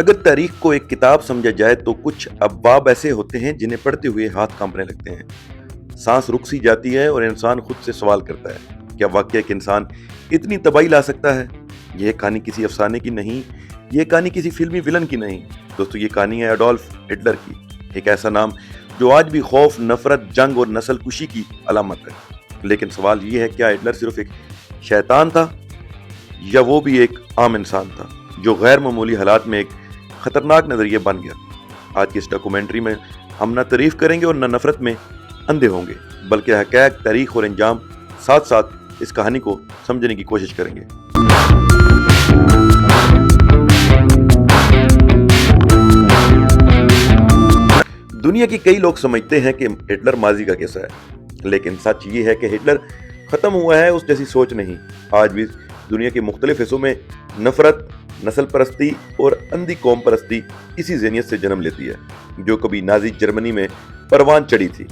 اگر تاریخ کو ایک کتاب سمجھا جائے تو کچھ ابواب ایسے ہوتے ہیں جنہیں پڑھتے ہوئے ہاتھ کانپنے لگتے ہیں، سانس رک سی جاتی ہے اور انسان خود سے سوال کرتا ہے، کیا واقعہ ایک انسان اتنی تباہی لا سکتا ہے؟ یہ کہانی کسی افسانے کی نہیں، یہ کہانی کسی فلمی ویلن کی نہیں دوستو، یہ کہانی ہے ایڈولف ہٹلر کی، ایک ایسا نام جو آج بھی خوف، نفرت، جنگ اور نسل کشی کی علامت ہے۔ لیکن سوال یہ ہے، کیا ہٹلر صرف ایک شیطان تھا یا وہ بھی ایک عام انسان تھا جو غیر معمولی حالات میں ایک خطرناک نظریہ بن گیا؟ آج کی اس ڈاکومنٹری میں ہم نہ تعریف کریں گے اور نہ نفرت میں اندھے ہوں گے، بلکہ حقائق، تاریخ اور انجام ساتھ ساتھ اس کہانی کو سمجھنے کی کوشش کریں گے۔ دنیا کے کئی لوگ سمجھتے ہیں کہ ہٹلر ماضی کا قصہ ہے، لیکن سچ یہ ہے کہ ہٹلر ختم ہوا ہے اس جیسی سوچ نہیں۔ آج بھی دنیا کے مختلف حصوں میں نفرت، نسل پرستی اور اندھی قوم پرستی اسی ذہنیت سے جنم لیتی ہے جو کبھی نازی جرمنی میں پروان چڑھی تھی۔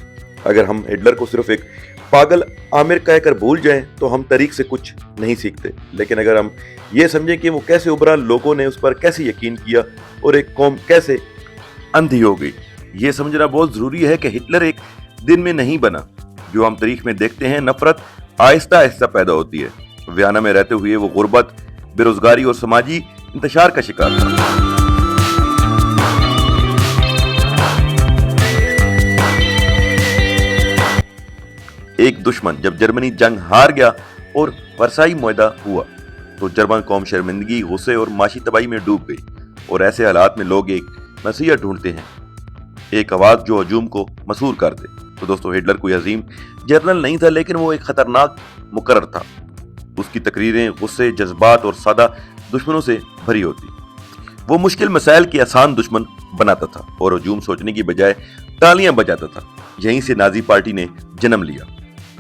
اگر ہم ہٹلر کو صرف ایک پاگل آمر کہہ کر بھول جائیں تو ہم تاریخ سے کچھ نہیں سیکھتے، لیکن اگر ہم یہ سمجھیں کہ وہ کیسے ابھرا، لوگوں نے اس پر کیسے یقین کیا اور ایک قوم کیسے اندھی ہو گئی، یہ سمجھنا بہت ضروری ہے کہ ہٹلر ایک دن میں نہیں بنا۔ جو ہم تاریخ میں دیکھتے ہیں، نفرت آہستہ آہستہ پیدا ہوتی ہے۔ ویانا میں رہتے ہوئے وہ غربت، بے روزگاری اور سماجی انتشار کا شکار تھا۔ ایک دشمن، جب جرمنی جنگ ہار گیا اور ورسائی معاہدہ ہوا تو جرمن قوم شرمندگی، غصے اور معاشی تباہی میں ڈوب گئی، اور ایسے حالات میں لوگ ایک مسیح ڈھونڈتے ہیں، ایک آواز جو ہجوم کو مسحور کر دے۔ تو دوستو، ہٹلر کوئی عظیم جنرل نہیں تھا، لیکن وہ ایک خطرناک مقرر تھا۔ اس کی تقریریں غصے، جذبات اور سادہ دشمنوں سے بھری ہوتی۔ وہ مشکل مسائل کے آسان دشمن بناتا تھا اور ہجوم سوچنے کی بجائے تالیاں بجاتا تھا۔ یہیں سے نازی پارٹی نے جنم لیا۔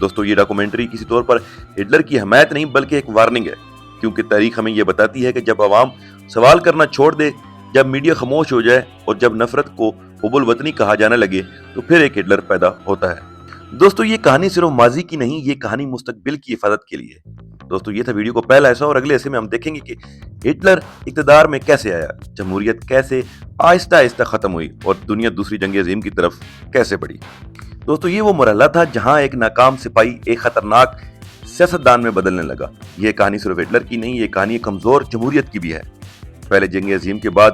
دوستو، یہ ڈاکومنٹری کسی طور پر ہٹلر کی حمایت نہیں بلکہ ایک وارننگ ہے، کیونکہ تاریخ ہمیں یہ بتاتی ہے کہ جب عوام سوال کرنا چھوڑ دے، جب میڈیا خاموش ہو جائے اور جب نفرت کو حب الوطنی کہا جانے لگے تو پھر ایک ہٹلر پیدا ہوتا ہے۔ دوستو، یہ کہانی صرف ماضی کی نہیں، یہ کہانی مستقبل کی حفاظت کے لیے ہے۔ دوستو، یہ تھا ویڈیو کو پہلا حصہ، اور اگلے حصے میں ہم دیکھیں گے کہ ہٹلر اقتدار میں کیسے آیا، جمہوریت کیسے آہستہ آہستہ ختم ہوئی اور دنیا دوسری جنگ عظیم کی طرف کیسے بڑھی۔ دوستو، یہ وہ مرحلہ تھا جہاں ایک ناکام سپاہی ایک خطرناک سیاستدان میں بدلنے لگا۔ یہ کہانی صرف ہٹلر کی نہیں، یہ کہانی ایک کمزور جمہوریت کی بھی ہے۔ پہلے جنگ عظیم کے بعد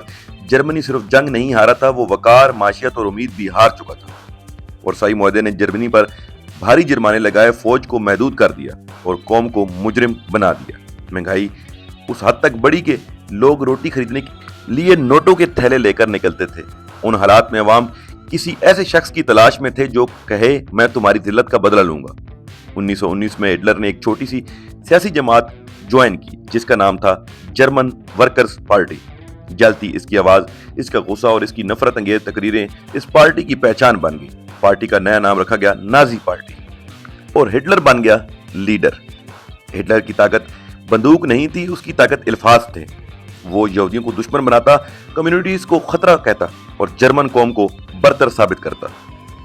جرمنی صرف جنگ نہیں ہارا تھا، وہ وقار، معیشت اور امید بھی ہار چکا تھا۔ ورسائی معاہدے نے جرمنی پر بھاری جرمانے لگائے، فوج کو محدود کر دیا اور قوم کو مجرم بنا دیا۔ مہنگائی اس حد تک بڑھی کہ لوگ روٹی خریدنے کے لیے نوٹوں کے تھیلے لے کر نکلتے تھے۔ ان حالات میں عوام کسی ایسے شخص کی تلاش میں تھے جو کہے، میں تمہاری ذلت کا بدلہ لوں گا۔ 1919 میں ہٹلر نے ایک چھوٹی سی سیاسی جماعت جوائن کی جس کا نام تھا جرمن ورکرز پارٹی۔ جلتی اس کی آواز، اس کا غصہ اور اس کی نفرت انگیز تقریریں اس پارٹی کی پہچان بن گئی۔ پارٹی کا نیا نام رکھا گیا نازی پارٹی، اور ہٹلر بن گیا لیڈر۔ ہٹلر کی طاقت بندوق نہیں تھی، اس کی طاقت الفاظ تھے۔ وہ یہودیوں کو دشمن بناتا، کمیونٹیز کو خطرہ کہتا اور جرمن قوم کو برتر ثابت کرتا۔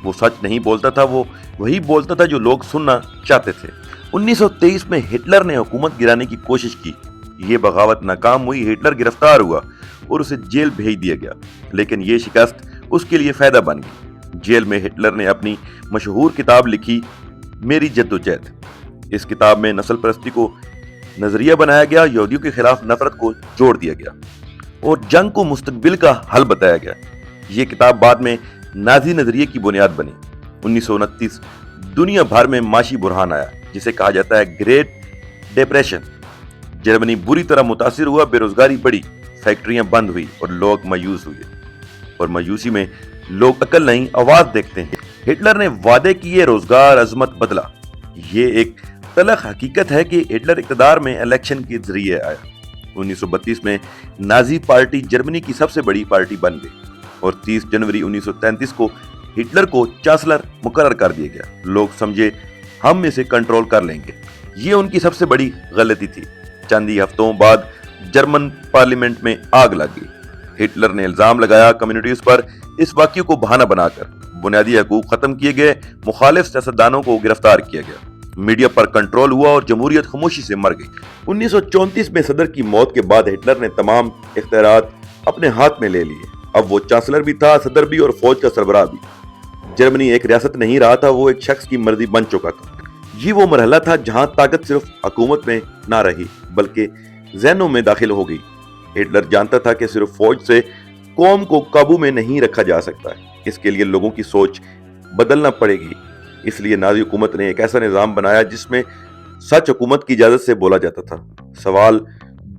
وہ سچ نہیں بولتا تھا، وہ وہی بولتا تھا جو لوگ سننا چاہتے تھے۔ 1923 میں ہٹلر نے حکومت گرانے کی کوشش کی۔ یہ بغاوت ناکام ہوئی، ہٹلر گرفتار ہوا اور اسے جیل بھیج دیا گیا، لیکن یہ شکست اس کے لیے فائدہ بن گئی۔ جیل میں ہٹلر نے اپنی مشہور کتاب لکھی، میری جدوجہد۔ اس کتاب میں نسل پرستی کو نظریہ بنایا گیا، یہودیوں کے خلاف نفرت کو جوڑ دیا گیا اور جنگ کو مستقبل کا حل بتایا گیا۔ یہ کتاب بعد میں نازی نظریے کی بنیاد بنی۔ 1929 دنیا بھر میں معاشی بحران آیا جسے کہا جاتا ہے گریٹ ڈپریشن۔ جرمنی بری طرح متاثر ہوا، بے روزگاری بڑھی، فیکٹریاں بند ہوئی اور لوگ مایوس ہوئے، اور مایوسی میں لوگ عقل نہیں آواز دیکھتے ہیں۔ ہٹلر نے وعدے کیے، روزگار، عظمت بدلا۔ یہ ایک تلخ حقیقت ہے کہ ہٹلر اقتدار میں الیکشن کے ذریعے آیا۔ 1932 میں نازی پارٹی جرمنی کی سب سے بڑی پارٹی بن گئی اور 30 جنوری 1933 کو ہٹلر کو چانسلر مقرر کر دیا گیا۔ لوگ سمجھے ہم اسے کنٹرول کر لیں گے۔ یہ ان کی سب سے بڑی غلطی تھی۔ چند ہی ہفتوں بعد جرمن پارلیمنٹ میں آگ لگ گئی۔ ہٹلر نے الزام لگایا کمیونٹیز پر، اس واقعے کو بہانہ بنا کر بنیادی حقوق ختم کیے گئے، مخالف سیاستدانوں کو گرفتار کیا گیا، میڈیا پر کنٹرول ہوا اور جمہوریت خاموشی سے مر گئی۔ 1934 میں صدر کی موت کے بعد ہٹلر نے تمام اختیارات اپنے ہاتھ میں لے لیے۔ اب وہ چانسلر بھی تھا، صدر بھی اور فوج کا سربراہ بھی۔ جرمنی ایک ریاست نہیں رہا تھا، وہ ایک شخص کی مرضی بن چکا تھا۔ یہ وہ مرحلہ تھا جہاں طاقت صرف حکومت میں نہ رہی بلکہ ذہنوں میں داخل ہو گئی۔ ہٹلر جانتا تھا کہ صرف فوج سے قوم کو قابو میں نہیں رکھا جا سکتا، اس کے لیے لوگوں کی سوچ بدلنا پڑے گی۔ اس لیے نازی حکومت نے ایک ایسا نظام بنایا جس میں سچ حکومت کی اجازت سے بولا جاتا تھا، سوال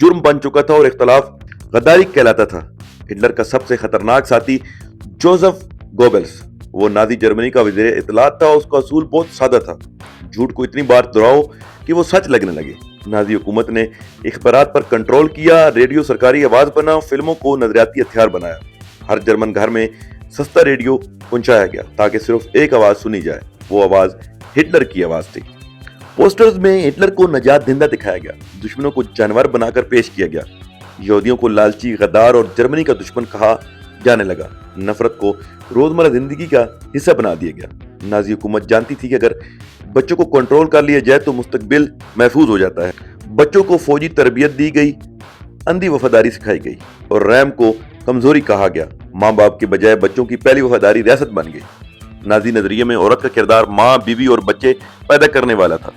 جرم بن چکا تھا اور اختلاف غداری کہلاتا تھا۔ ہٹلر کا سب سے خطرناک ساتھی جوزف گوبلس، وہ نازی جرمنی کا وزیر اطلاعات تھا۔ اس کا اصول بہت سادہ تھا، جھوٹ کو اتنی بار دہراؤ کہ وہ سچ لگنے لگے۔ نازی حکومت نے اخبارات پر کنٹرول کیا، ریڈیو سرکاری آواز بنا، فلموں کو نظریاتی ہتھیار بنایا۔ ہر جرمن گھر میں سستا ریڈیو پہنچایا گیا تاکہ صرف ایک آواز سنی جائے، وہ آواز ہٹلر کی آواز تھی۔ پوسٹرز میں ہٹلر کو نجات دہندہ دکھایا گیا، دشمنوں کو جانور بنا کر پیش کیا گیا، یہودیوں کو لالچی، غدار اور جرمنی کا دشمن کہا جانے لگا۔ نفرت کو روزمرہ زندگی کا حصہ بنا دیا گیا۔ نازی حکومت جانتی تھی کہ اگر بچوں کو کنٹرول کر لیا جائے تو مستقبل محفوظ ہو جاتا ہے۔ بچوں کو فوجی تربیت دی گئی، اندھی وفاداری سکھائی گئی اور رحم کو کمزوری کہا گیا۔ ماں باپ کے بجائے بچوں کی پہلی وفاداری ریاست بن گئی۔ نازی نظریے میں عورت کا کردار ماں، بیوی اور بچے پیدا کرنے والا تھا۔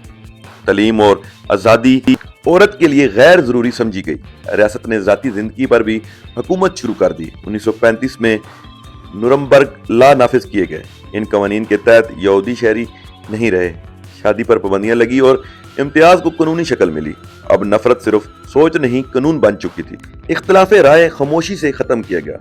تعلیم اور آزادی عورت کے لیے غیر ضروری سمجھی گئی۔ ریاست نے ذاتی زندگی پر بھی حکومت شروع کر دی۔ 1935 میں نورمبرگ لا نافذ کیے گئے۔ ان قوانین کے تحت یہودی شہری نہیں رہے، شادی پر پابندیاں لگی اور امتیاز کو قانونی شکل ملی۔ اب نفرت صرف سوچ نہیں، قانون بن چکی تھی۔ اختلاف رائے خاموشی سے ختم کیا گیا۔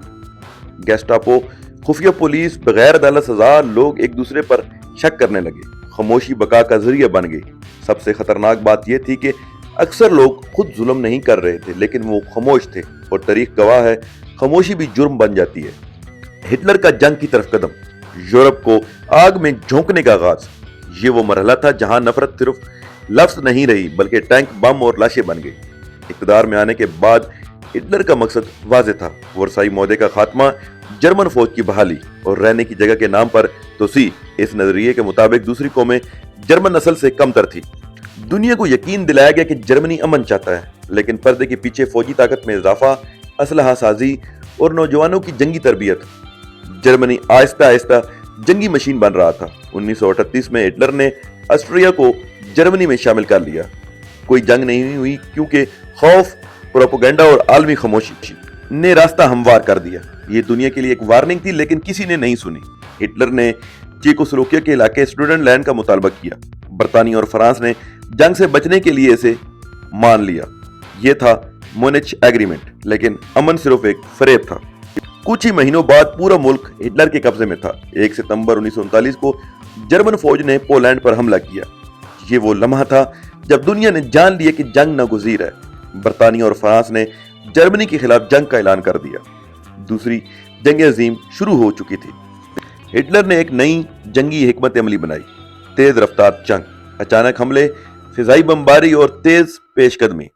گیسٹاپو، خفیہ پولیس، بغیر عدالت سزا، لوگ ایک دوسرے پر شک کرنے لگے۔ خاموشی بقا کا ذریعہ بن گئی۔ سب سے خطرناک بات یہ تھی کہ اکثر لوگ خود ظلم نہیں کر رہے تھے لیکن وہ خاموش تھے، اور تاریخ گواہ ہے خاموشی بھی جرم بن جاتی ہے۔ ہٹلر کا جنگ کی طرف قدم، یورپ کو آگ میں جھونکنے کا آغاز۔ یہ وہ مرحلہ تھا جہاں نفرت صرف لفظ نہیں رہی بلکہ ٹینک، بم اور لاشیں بن گئی۔ اقتدار میں آنے کے بعد ہٹلر کا مقصد واضح تھا، ورسائی معاہدے کا خاتمہ، جرمن فوج کی بحالی اور رہنے کی جگہ کے نام پر توسیع۔ اس نظریے کے مطابق دوسری قومیں جرمن نسل سے کم تر تھی۔ دنیا کو یقین دلایا گیا کہ جرمنی امن چاہتا ہے، لیکن پردے کے پیچھے فوجی طاقت میں اضافہ، اسلحہ سازی اور نوجوانوں کی جنگی تربیت۔ جرمنی آہستہ آہستہ جنگی مشین بن رہا تھا۔ 1938 میں ہٹلر نے آسٹریا کو جرمنی میں شامل کر لیا۔ کوئی جنگ نہیں ہوئی کیونکہ خوف، پروپیگنڈا اور عالمی خاموشی نے راستہ ہموار کر دیا۔ یہ دنیا کے لیے ایک وارننگ تھی لیکن کسی نے نہیں سنی۔ ہٹلر نے چیکوسلوواکیہ کے علاقے سٹوڈنٹ لینڈ کا مطالبہ کیا۔ برطانیہ اور فرانس نے جنگ سے بچنے کے لیے اسے مان لیا۔ یہ تھا مونچ ایگریمنٹ، لیکن امن صرف ایک فریب تھا۔ کچھ ہی مہینوں بعد پورا ملک ہٹلر کے قبضے میں تھا۔ 1 ستمبر 1939 کو جرمن فوج نے پولینڈ پر حملہ کیا۔ یہ وہ لمحہ تھا جب دنیا نے جان لیا کہ جنگ ناگزیر ہے۔ برطانیہ اور فرانس نے جرمنی کے خلاف جنگ کا اعلان کر دیا۔ دوسری جنگ عظیم شروع ہو چکی تھی۔ ہٹلر نے ایک نئی جنگی حکمت عملی بنائی، تیز رفتار جنگ، اچانک حملے، فضائی بمباری اور تیز پیش قدمی۔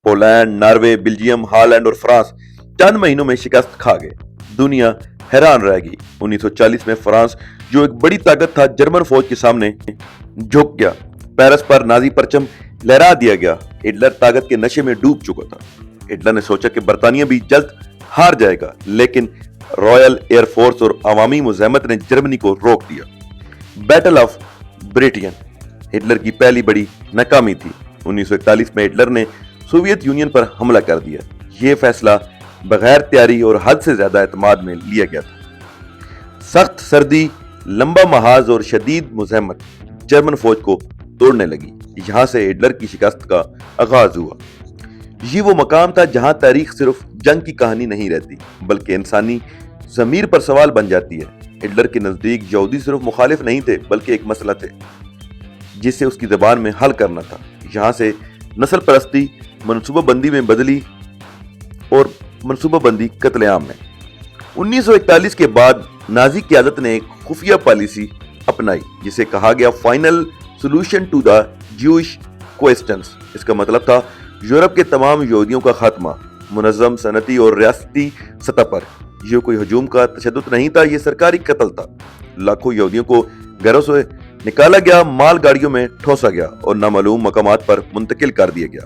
پولینڈ، ناروے، بلجیم، ہالینڈ اور فرانس چند مہینوں میں شکست کھا گئے۔ دنیا حیران رہ گئی۔ 1940 میں فرانس، جو ایک بڑی طاقت تھا، جرمن فوج کے سامنے جھک گیا۔ پیرس پر نازی پرچم لہرا دیا گیا۔ ہٹلر طاقت کے نشے میں ڈوب چکا تھا۔ ہٹلر نے سوچا کہ برطانیہ بھی جلد ہار جائے گا، لیکن رائل ایئر فورس اور عوامی مزاحمت نے جرمنی کو روک دیا۔ بیٹل آف بریٹین ہٹلر کی پہلی بڑی ناکامی تھی۔ 1941 میں ہٹلر نے سوویت یونین پر حملہ کر دیا۔ یہ فیصلہ بغیر تیاری اور حد سے زیادہ اعتماد میں لیا گیا تھا۔ سخت سردی، لمبا محاذ اور شدید مزاحمت جرمن فوج کو توڑنے لگی۔ یہاں سے ہٹلر کی شکست کا آغاز ہوا۔ یہ وہ مقام تھا جہاں تاریخ صرف جنگ کی کہانی نہیں رہتی بلکہ انسانی ضمیر پر سوال بن جاتی ہے۔ ہٹلر کے نزدیک یہودی صرف مخالف نہیں تھے بلکہ ایک مسئلہ تھے جسے اس کی زبان میں حل کرنا تھا۔ یہاں سے نسل پرستی منصوبہ بندی میں بدلی اور منصوبہ بندی قتل عام میں۔ 1941 کے بعد نازی قیادت نے ایک خفیہ پالیسی اپنائی جسے کہا گیا final solution to the Jewish questions. اس کا مطلب تھا یورپ کے تمام یہودیوں کا خاتمہ، منظم، صنعتی اور ریاستی سطح پر۔ یہ کوئی ہجوم کا تشدد نہیں تھا، یہ سرکاری قتل تھا۔ لاکھوں یہودیوں کو گھروں سے نکالا گیا، مال گاڑیوں میں ٹھوسا گیا اور نامعلوم مقامات پر منتقل کر دیا گیا۔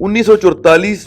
1944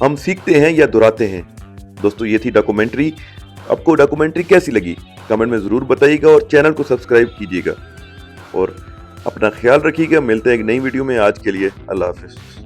ہم سیکھتے ہیں یا دہراتے ہیں؟ دوستو یہ تھی ڈاکومنٹری. آپ کو ڈاکومنٹری کیسی لگی کمنٹ میں ضرور بتائیے گا اور چینل کو سبسکرائب کیجیے گا اور اپنا خیال رکھیے گا. ملتے ہیں ایک نئی ویڈیو میں. آج کے لیے اللہ حافظ.